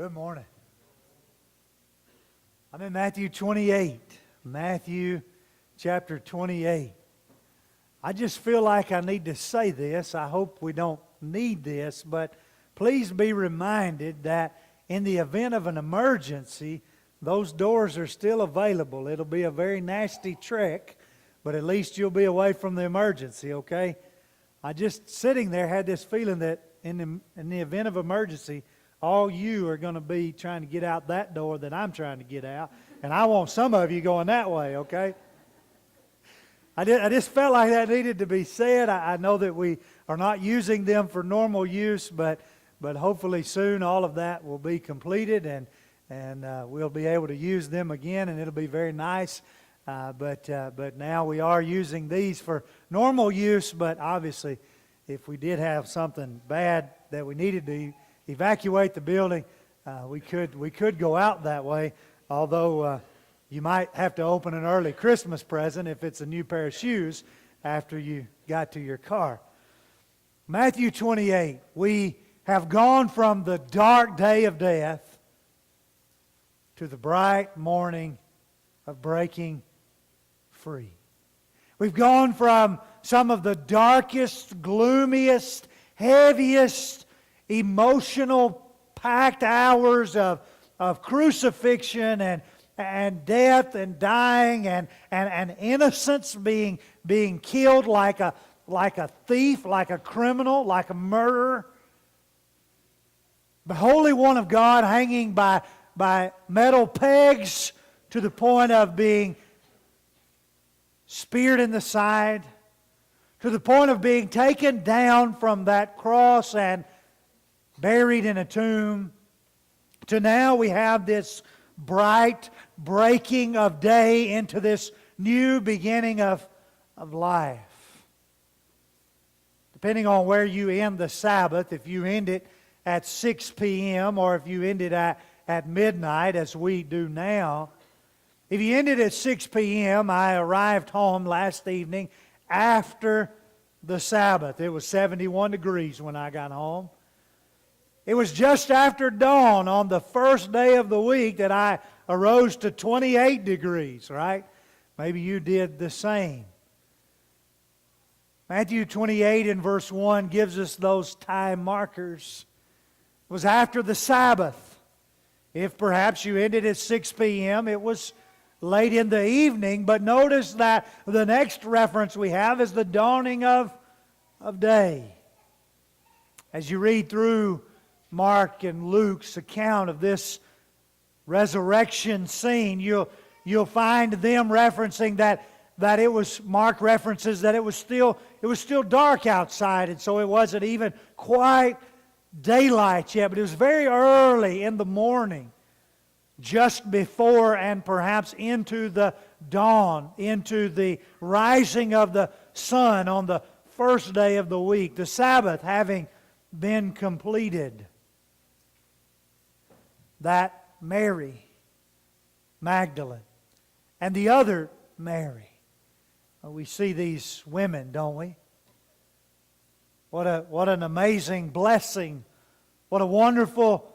Good morning. I'm in Matthew 28. Matthew chapter 28. I just feel like I need to say this. I hope we don't need this, but please be reminded that in the event of an emergency, those doors are still available. It'll be a very nasty trek, but at least you'll be away from the emergency, okay? I just sitting there had this feeling that in the event of emergency, all you are going to be trying to get out that door that I'm trying to get out. And I want some of you going that way, okay? I just felt like that needed to be said. I know that we are not using them for normal use, but hopefully soon all of that will be completed and we'll be able to use them again, and it'll be very nice. But now we are using these for normal use, but obviously if we did have something bad that we needed to evacuate the building, we could go out that way, although you might have to open an early Christmas present if it's a new pair of shoes after you got to your car. Matthew 28, we have gone from the dark day of death to the bright morning of breaking free. We've gone from some of the darkest, gloomiest, heaviest, emotional, packed hours of crucifixion and death and dying and innocence being killed like a thief, like a criminal, like a murderer. The Holy One of God hanging by metal pegs to the point of being speared in the side, to the point of being taken down from that cross and buried in a tomb, to now we have this bright breaking of day into this new beginning of life. Depending on where you end the Sabbath, if you end it at 6 p.m. or if you end it at midnight, as we do now. If you ended at 6 p.m., I arrived home last evening after the Sabbath. It was 71 degrees when I got home. It was just after dawn on the first day of the week that I arose to 28 degrees, right? Maybe you did the same. Matthew 28 and verse 1 gives us those time markers. It was after the Sabbath. If perhaps you ended at 6 p.m., it was late in the evening, but notice that the next reference we have is the dawning of day. As you read through Mark and Luke's account of this resurrection scene, you'll find them referencing that it was, Mark references that it was still dark outside, and so it wasn't even quite daylight yet, but it was very early in the morning, just before and perhaps into the dawn, into the rising of the sun on the first day of the week, the Sabbath having been completed. That Mary Magdalene and the other Mary, we see these women, don't we? What an amazing blessing. What a wonderful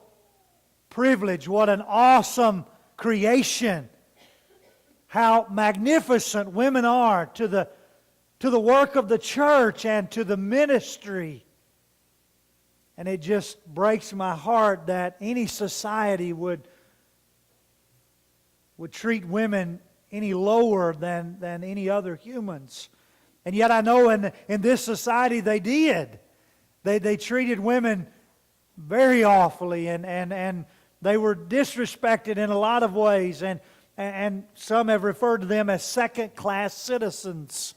privilege. What an awesome creation. How magnificent women are to the work of the church and to the ministry. And it just breaks my heart that any society would treat women any lower than any other humans. And yet I know in this society they did. They treated women very awfully and they were disrespected in a lot of ways. And some have referred to them as second-class citizens.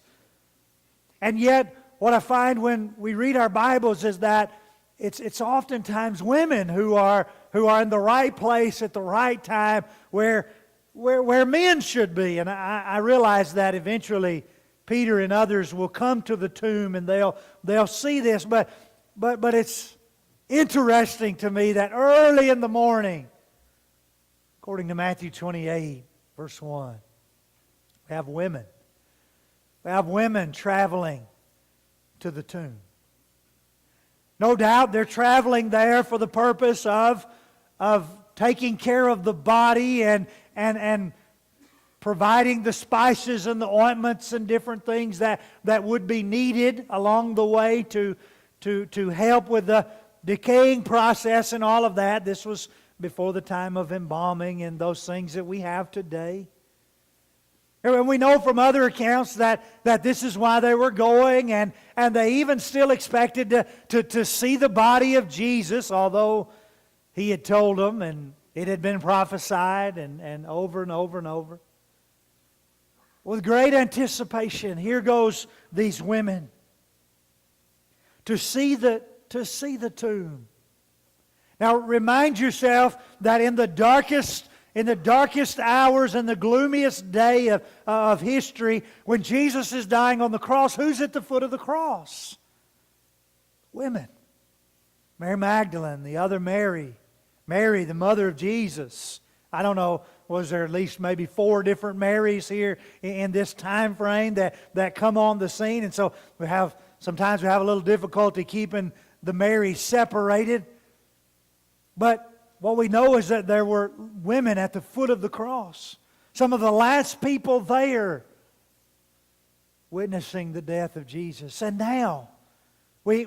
And yet what I find when we read our Bibles is that it's oftentimes women who are in the right place at the right time where men should be. And I realize that eventually Peter and others will come to the tomb and they'll see this, but it's interesting to me that early in the morning, according to Matthew 28, verse 1, we have women. We have women traveling to the tomb. No doubt they're traveling there for the purpose of taking care of the body and providing the spices and the ointments and different things that would be needed along the way to help with the decaying process and all of that. This was before the time of embalming and those things that we have today. And we know from other accounts that this is why they were going, and they even still expected to see the body of Jesus, although He had told them and it had been prophesied and over and over and over. With great anticipation, here goes these women to see the tomb. Now remind yourself that in the darkest hours and the gloomiest day of history, when Jesus is dying on the cross, who's at the foot of the cross? Women. Mary Magdalene, the other Mary, the mother of Jesus. I don't know, was there at least maybe 4 different Marys here in this time frame that come on the scene? And so sometimes we have a little difficulty keeping the Marys separated. But what we know is that there were women at the foot of the cross. Some of the last people there witnessing the death of Jesus. And now we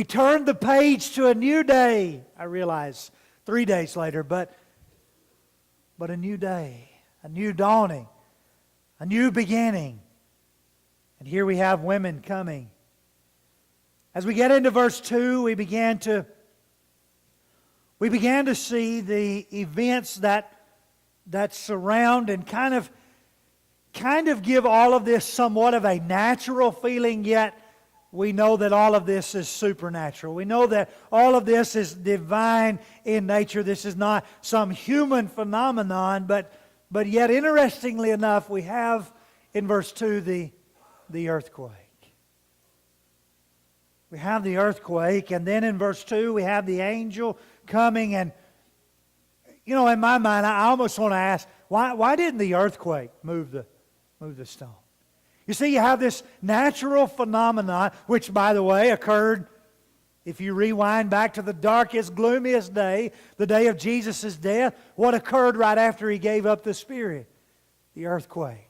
turn the page to a new day. I realize 3 days later, but a new day, a new dawning, a new beginning. And here we have women coming. As we get into verse 2, we began to see the events that surround and kind of give all of this somewhat of a natural feeling, yet we know that all of this is supernatural. We know that all of this is divine in nature. This is not some human phenomenon, but yet interestingly enough, we have in verse 2 the earthquake. We have the earthquake, and then in verse 2 we have the angel coming. And you know, in my mind, I almost want to ask, why didn't the earthquake move the stone? You see, you have this natural phenomenon, which, by the way, occurred, if you rewind back to the darkest, gloomiest day, the day of Jesus' death. What occurred right after He gave up the Spirit? The earthquake.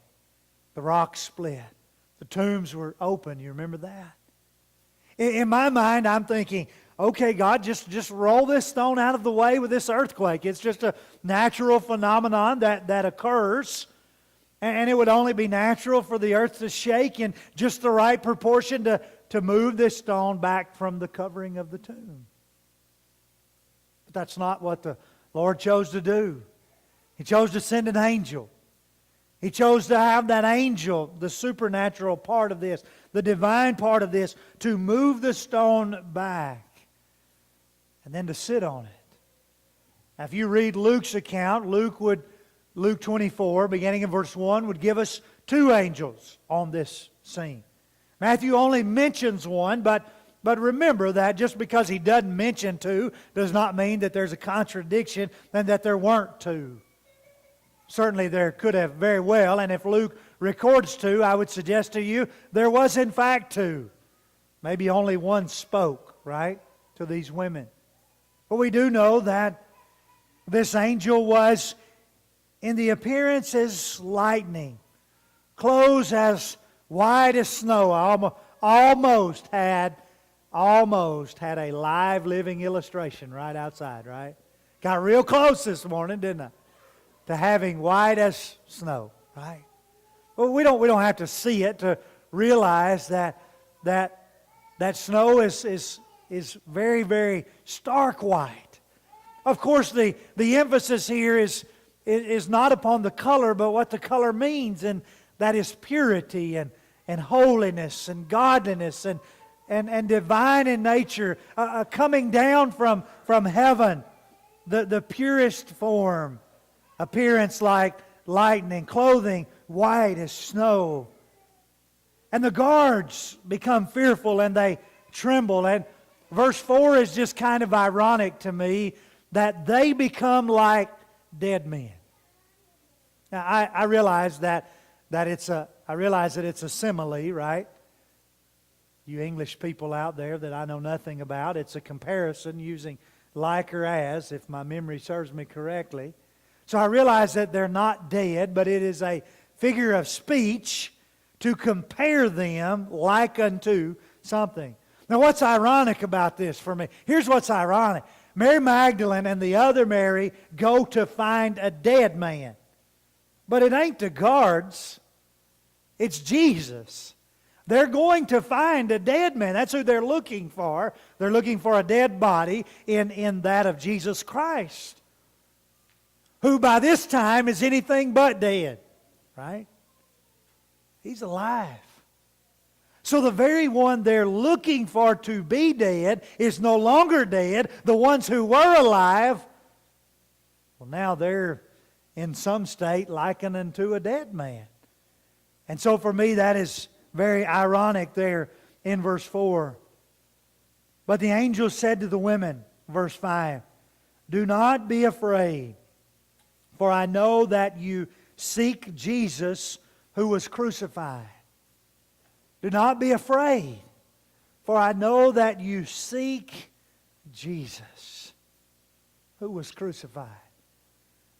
The rocks split. The tombs were open. You remember that? In my mind, I'm thinking, okay, God, just roll this stone out of the way with this earthquake. It's just a natural phenomenon that occurs. And it would only be natural for the earth to shake in just the right proportion to move this stone back from the covering of the tomb. But that's not what the Lord chose to do. He chose to send an angel. He chose to have that angel, the supernatural part of this, the divine part of this, to move the stone back and then to sit on it. Now, if you read Luke's account, Luke 24, beginning in verse 1, would give us 2 angels on this scene. Matthew only mentions one, but remember that just because he doesn't mention 2 does not mean that there's a contradiction and that there weren't 2. Certainly there could have very well, and if Luke records 2, I would suggest to you there was in fact 2. Maybe only one spoke, right, to these women. But we do know that this angel was in the appearance as lightning, clothes as white as snow. I almost had a live living illustration right outside, right? Got real close this morning, didn't I? To having white as snow, right? Well, we don't have to see it to realize that snow is very, very stark white. Of course, the emphasis here is not upon the color, but what the color means, and that is purity and holiness and godliness and divine in nature, coming down from heaven, the purest form, appearance like lightning, clothing white as snow. And the guards become fearful and they tremble. And verse 4 is just kind of ironic to me, that they become like dead men. Now I realize that it's a simile, right? You English people out there that I know nothing about, it's a comparison using like or as, if my memory serves me correctly. So I realize that they're not dead, but it is a figure of speech to compare them like unto something. Now what's ironic about this for me? Here's what's ironic. Mary Magdalene and the other Mary go to find a dead man. But it ain't the guards. It's Jesus. They're going to find a dead man. That's who they're looking for. They're looking for a dead body in that of Jesus Christ, who by this time is anything but dead. Right? He's alive. So the very one they're looking for to be dead is no longer dead. The ones who were alive, well, now they're in some state likened unto a dead man. And so for me, that is very ironic there in verse 4. But the angel said to the women, verse 5, "Do not be afraid, for I know that you seek Jesus who was crucified. Do not be afraid, for I know that you seek Jesus who was crucified."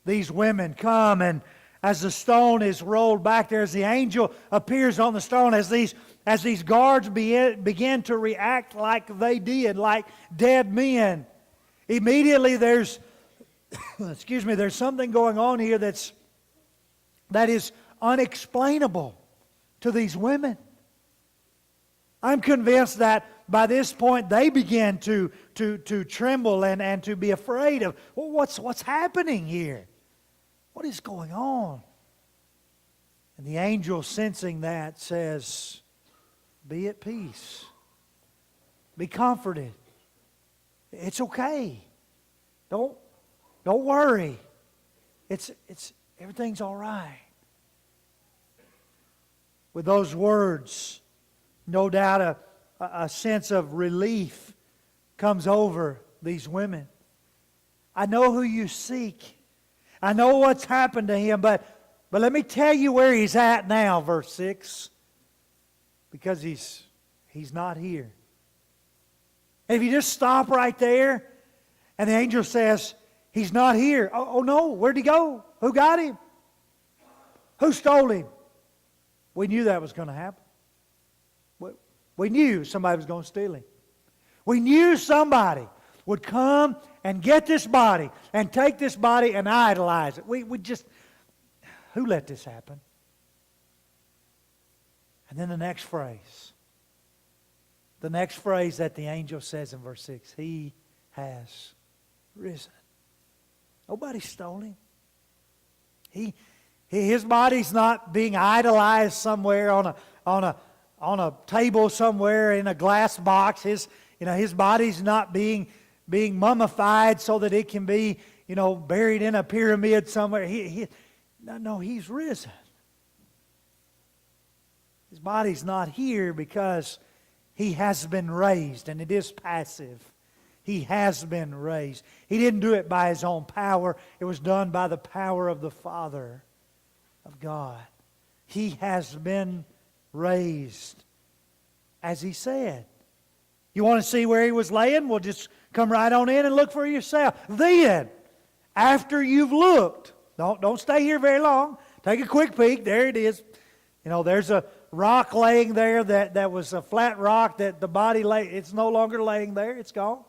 These women come, and as the stone is rolled back there, as the angel appears on the stone, as these guards begin to react like they did, like dead men, immediately there's there's something going on here that is unexplainable to these women. I'm convinced that by this point they begin to tremble and to be afraid of, well, what's happening here? What is going on? And the angel, sensing that, says, "Be at peace. Be comforted. It's okay. Don't worry. It's everything's all right." With those words, no doubt a sense of relief comes over these women. I know who you seek. I know what's happened to him, but let me tell you where he's at now, verse 6. Because he's not here. And if you just stop right there, and the angel says, "He's not here." Oh no, where'd he go? Who got him? Who stole him? We knew that was going to happen. We knew somebody was going to steal him. We knew somebody would come and get this body and take this body and idolize it. Who let this happen? And then the next phrase that the angel says in verse 6, "He has risen." Nobody stole him. His body's not being idolized somewhere on a table somewhere in a glass box. His body's not being mummified so that it can be buried in a pyramid somewhere. No, he's risen. His body's not here because he has been raised, and it is passive. He has been raised. He didn't do it by his own power. It was done by the power of the Father of God. He has been raised, as he said. You want to see where he was laying? Well, just come right on in and look for yourself. Then, after you've looked, don't stay here very long. Take a quick peek. There it is. There's a rock laying there that was a flat rock that the body lay. It's no longer laying there. It's gone.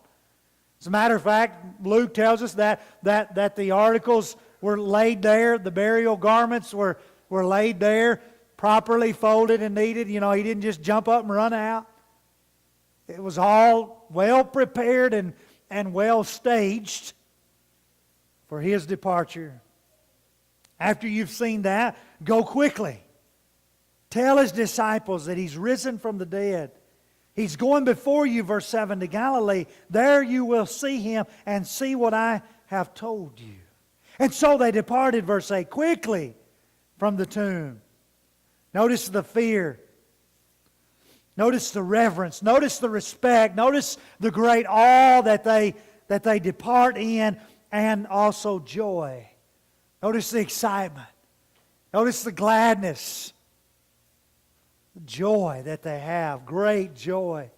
As a matter of fact, Luke tells us that the articles were laid there. The burial garments were laid there, properly folded and neated. He didn't just jump up and run out. It was all well prepared and well staged for his departure. After you've seen that, go quickly. Tell his disciples that he's risen from the dead. He's going before you, verse 7, to Galilee. There you will see him and see what I have told you. And so they departed, verse 8, quickly from the tomb. Notice the fear. Notice the reverence. Notice the respect. Notice the great awe that they depart in, and also joy. Notice the excitement. Notice the gladness. The joy that they have. Great joy.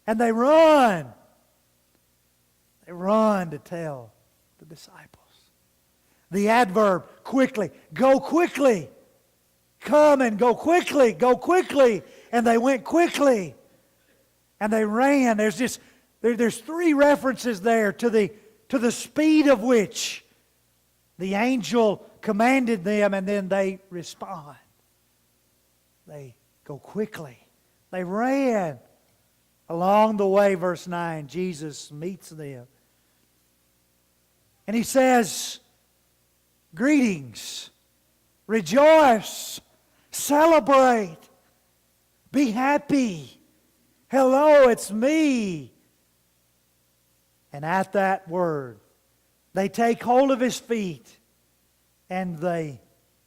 And they run. They run to tell the disciples. The adverb, quickly, go quickly. Come and go quickly, go quickly. And they went quickly. And they ran. There's three references there to the speed of which the angel commanded them, and then they respond. They go quickly. They ran. Along the way, verse 9, Jesus meets them. And He says, greetings, rejoice, celebrate, be happy. Hello, it's me. And at that word, they take hold of His feet and they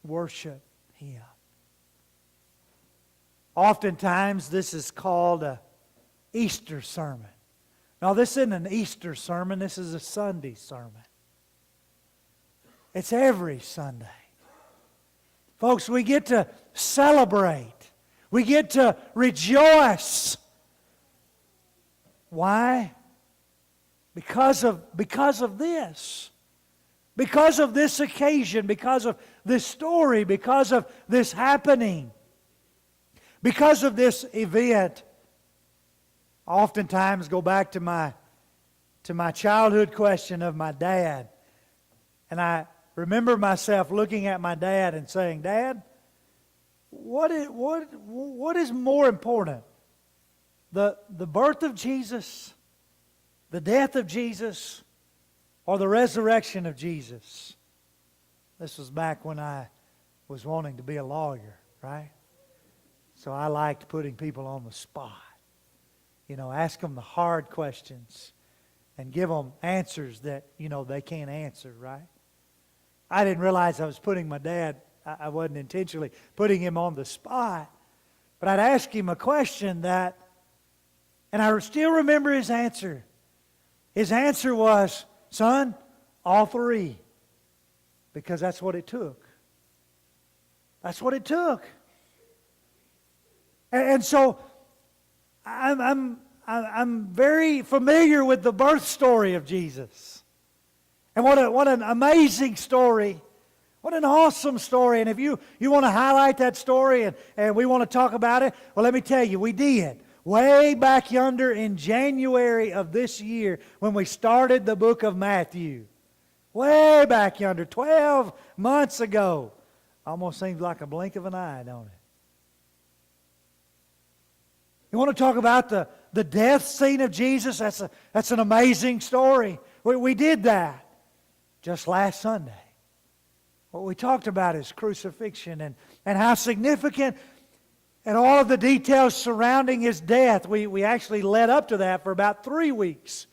worship Him. Oftentimes, this is called an Easter sermon. Now, this isn't an Easter sermon. This is a Sunday sermon. It's every Sunday. Folks, we get to celebrate. We get to rejoice. Why? Because of this. Because of this occasion. Because of this story. Because of this happening. Because of this event. I oftentimes go back to my childhood question of my dad. And I remember myself looking at my dad and saying, Dad, what is more important? The birth of Jesus, the death of Jesus, or the resurrection of Jesus? This was back when I was wanting to be a lawyer, right? So I liked putting people on the spot. You know, ask them the hard questions and give them answers that, they can't answer, right? I didn't realize I was putting my dad, I wasn't intentionally putting him on the spot. But I'd ask him a question and I still remember his answer. His answer was, son, all three. Because that's what it took. That's what it took. And so I'm very familiar with the birth story of Jesus. And what an amazing story. What an awesome story. And if you want to highlight that story and we want to talk about it, well, let me tell you, we did. Way back yonder in January of this year when we started the book of Matthew. Way back yonder, 12 months ago. Almost seems like a blink of an eye, don't it? You want to talk about the death scene of Jesus? That's an amazing story. We did that just last Sunday. What we talked about is crucifixion and how significant and all of the details surrounding His death. We actually led up to that for about 3 weeks.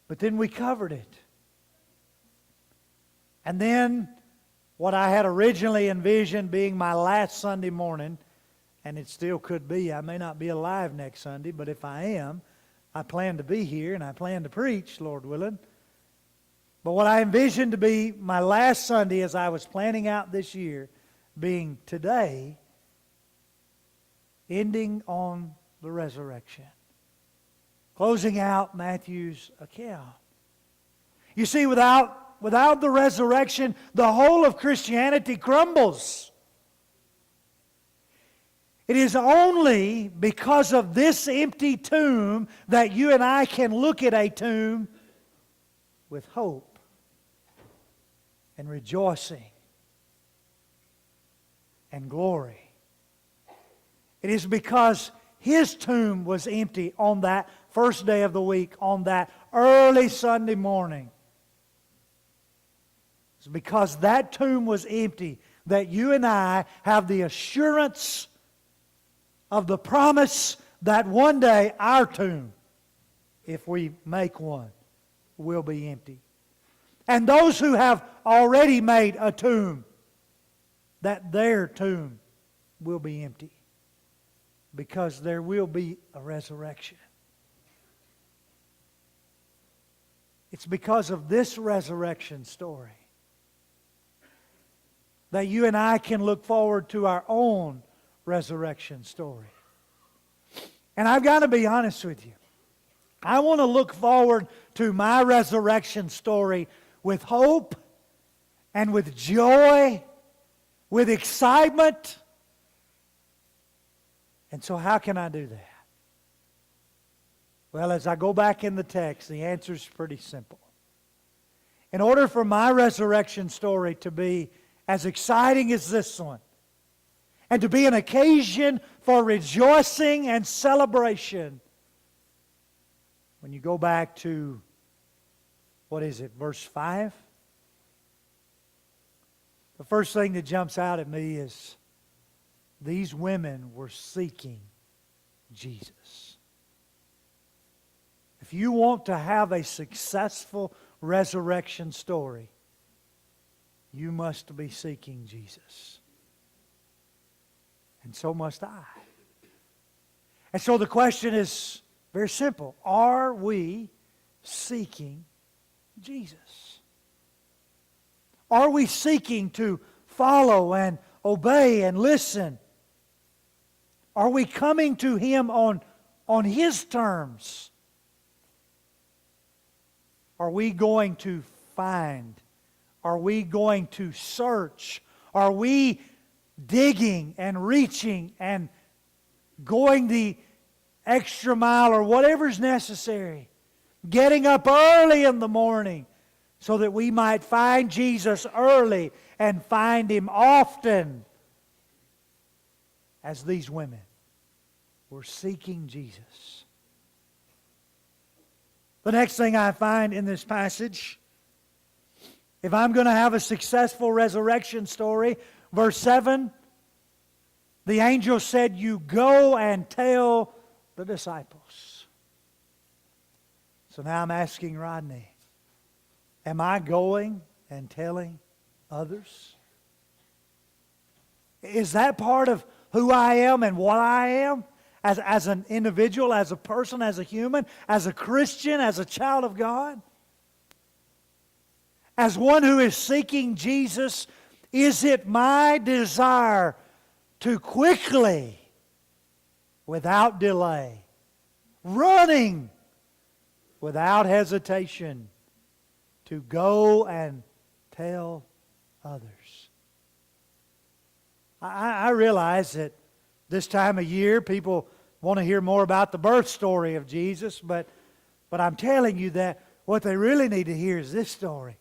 But then we covered it. And then what I had originally envisioned being my last Sunday morning, and it still could be. I may not be alive next Sunday, but if I am, I plan to be here and I plan to preach, Lord willing. But what I envisioned to be my last Sunday as I was planning out this year being today, ending on the resurrection. Closing out Matthew's account. You see, without the resurrection, the whole of Christianity crumbles. It is only because of this empty tomb that you and I can look at a tomb with hope and rejoicing and glory. It is because His tomb was empty on that first day of the week, on that early Sunday morning. It's because that tomb was empty that you and I have the assurance of the promise that one day our tomb, if we make one, will be empty. And those who have already made a tomb, that their tomb will be empty. Because there will be a resurrection. It's because of this resurrection story that you and I can look forward to our own resurrection story. And I've got to be honest with you. I want to look forward to my resurrection story with hope and with joy, with excitement. And so how can I do that? Well, as I go back in the text, the answer is pretty simple. In order for my resurrection story to be as exciting as this one, and to be an occasion for rejoicing and celebration, when you go back to, verse 5? The first thing that jumps out at me is these women were seeking Jesus. If you want to have a successful resurrection story, you must be seeking Jesus. And so must I. And so the question is very simple. Are we seeking Jesus? Are we seeking to follow and obey and listen? Are we coming to Him on His terms? Are we going to find? Are we going to search? Are we digging and reaching and going the extra mile or whatever's necessary? Getting up early in the morning so that we might find Jesus early and find Him often, as these women were seeking Jesus. The next thing I find in this passage, if I'm going to have a successful resurrection story, verse 7, the angel said, "You go and tell the disciples." So now I'm asking Rodney, am I going and telling others? Is that part of who I am and what I am? As an individual, as a person, as a human, as a Christian, as a child of God? As one who is seeking Jesus, is it my desire to quickly, without delay, running without hesitation, to go and tell others? I realize that this time of year people want to hear more about the birth story of Jesus, but I'm telling you that what they really need to hear is this story.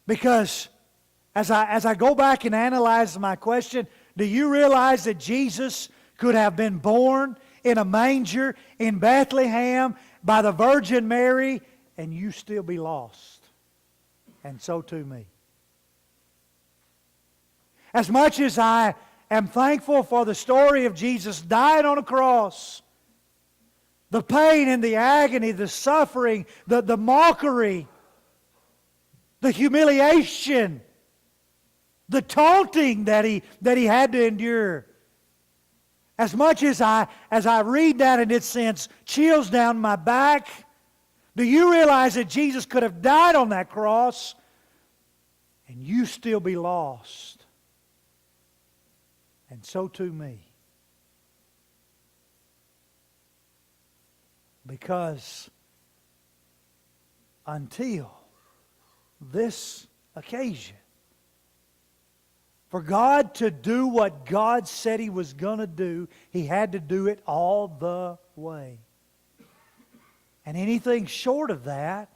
Because as I go back and analyze my question, do you realize that Jesus could have been born in a manger in Bethlehem by the Virgin Mary and you still be lost? And so too me. As much as I am thankful for the story of Jesus dying on a cross, the pain and the agony, the suffering, the mockery, the humiliation, the taunting that he had to endure. As much as I read that and it sends chills down my back, do you realize that Jesus could have died on that cross and you still be lost? And so too me. Because until this occasion, for God to do what God said He was going to do, He had to do it all the way. And anything short of that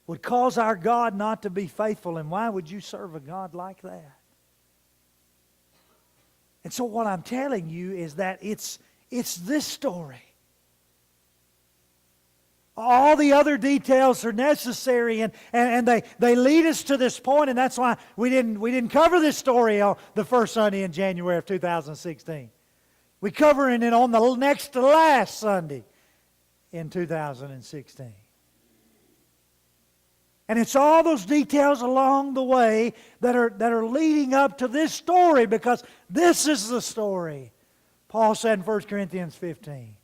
would cause our God not to be faithful. And why would you serve a God like that? And so what I'm telling you is that it's this story. All the other details are necessary, and they lead us to this point, and that's why we didn't cover this story on the first Sunday in January of 2016. We're covering it on the next to last Sunday in 2016. And it's all those details along the way that are leading up to this story, because this is the story. Paul said in 1 Corinthians 15,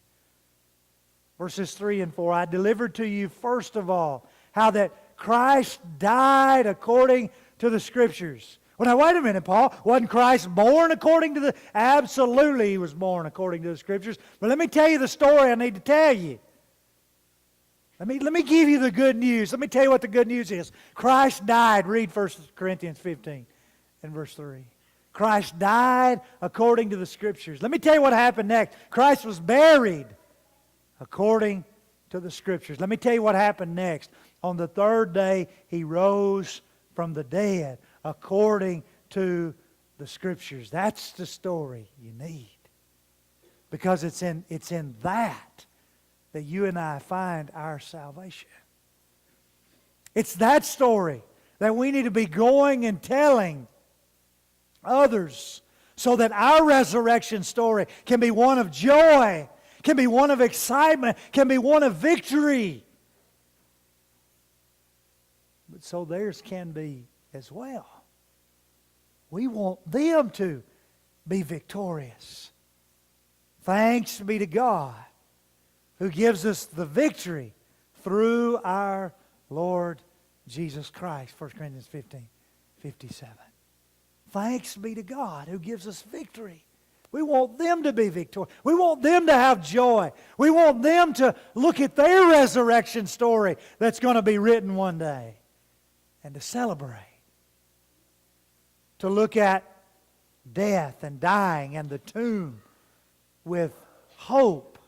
verses 3 and 4, "I delivered to you first of all how that Christ died according to the Scriptures, Well, now, wait a minute, Paul. Wasn't Christ born according to the... Absolutely, He was born according to the Scriptures. But let me tell you the story I need to tell you. Let me give you the good news. Let me tell you what the good news is. Christ died. Read 1 Corinthians 15 and verse 3. Christ died according to the Scriptures. Let me tell you what happened next. Christ was buried according to the Scriptures. Let me tell you what happened next. On the third day, He rose from the dead according to the Scriptures. That's the story you need. Because it's in that you and I find our salvation. It's that story that we need to be going and telling others so that our resurrection story can be one of joy, can be one of excitement, can be one of victory. But so theirs can be as well. We want them to be victorious. Thanks be to God who gives us the victory through our Lord Jesus Christ. 1 Corinthians 15:57. Thanks be to God who gives us victory. We want them to be victorious. We want them to have joy. We want them to look at their resurrection story that's going to be written one day and to celebrate. To look at death and dying and the tomb with hope,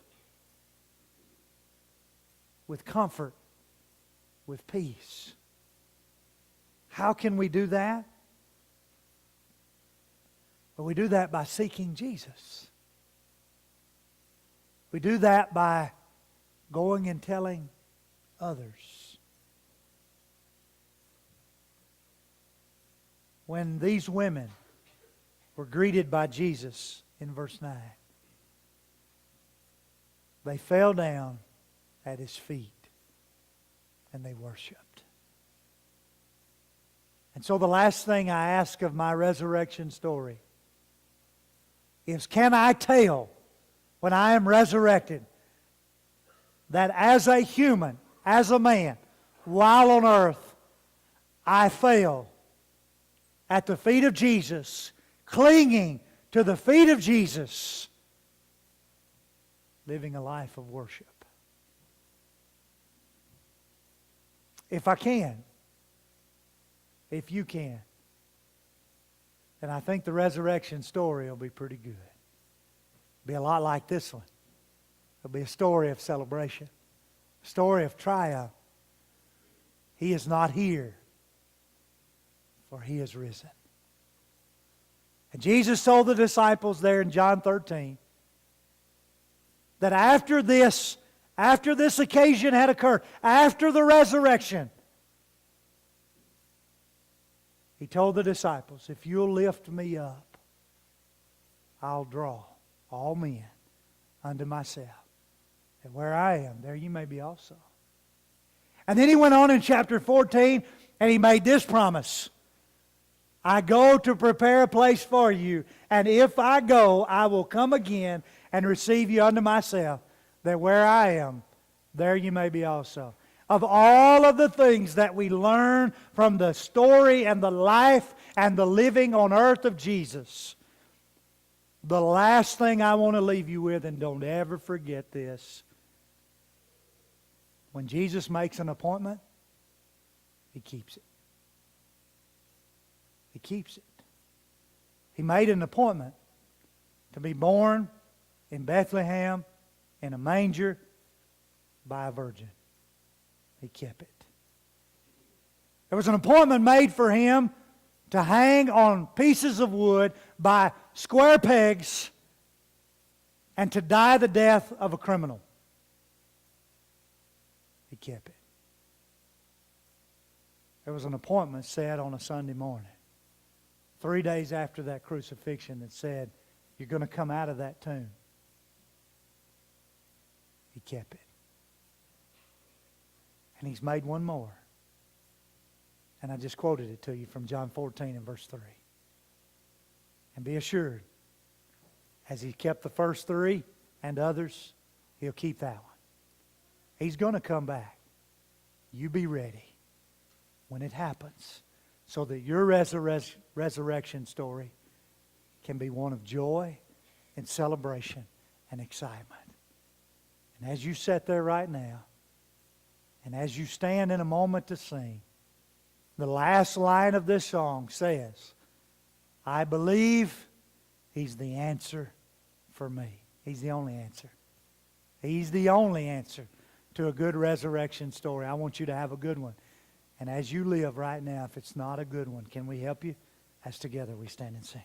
with comfort, with peace. How can we do that? Well, we do that by seeking Jesus. We do that by going and telling others. When these women were greeted by Jesus in verse 9, they fell down at His feet and they worshiped. And so the last thing I ask of my resurrection story is, can I tell when I am resurrected that as a human, as a man, while on earth, I fell at the feet of Jesus, clinging to the feet of Jesus, living a life of worship? If I can, if you can, then I think the resurrection story will be pretty good. It'll be a lot like this one. It'll be a story of celebration, a story of triumph. He is not here, for He is risen. And Jesus told the disciples there in John 13 that after this occasion had occurred, after the resurrection, He told the disciples, if you'll lift me up, I'll draw all men unto myself. And where I am, there you may be also. And then He went on in chapter 14 and He made this promise. I go to prepare a place for you, and if I go, I will come again and receive you unto myself, that where I am, there you may be also. Of all of the things that we learn from the story and the life and the living on earth of Jesus, the last thing I want to leave you with, and don't ever forget this, when Jesus makes an appointment, He keeps it. He keeps it. He made an appointment to be born in Bethlehem in a manger by a virgin. He kept it. There was an appointment made for Him to hang on pieces of wood by square pegs and to die the death of a criminal. He kept it. There was an appointment set on a Sunday morning, 3 days after that crucifixion, that said, you're going to come out of that tomb. He kept it. And He's made one more. And I just quoted it to you from John 14 and verse 3. And be assured, as He kept the first three and others, He'll keep that one. He's going to come back. You be ready when it happens, so that your resurrection story can be one of joy and celebration and excitement. And as you sit there right now, and as you stand in a moment to sing, the last line of this song says, I believe He's the answer for me. He's the only answer. He's the only answer to a good resurrection story. I want you to have a good one. And as you live right now, if it's not a good one, can we help you? As together we stand and sing.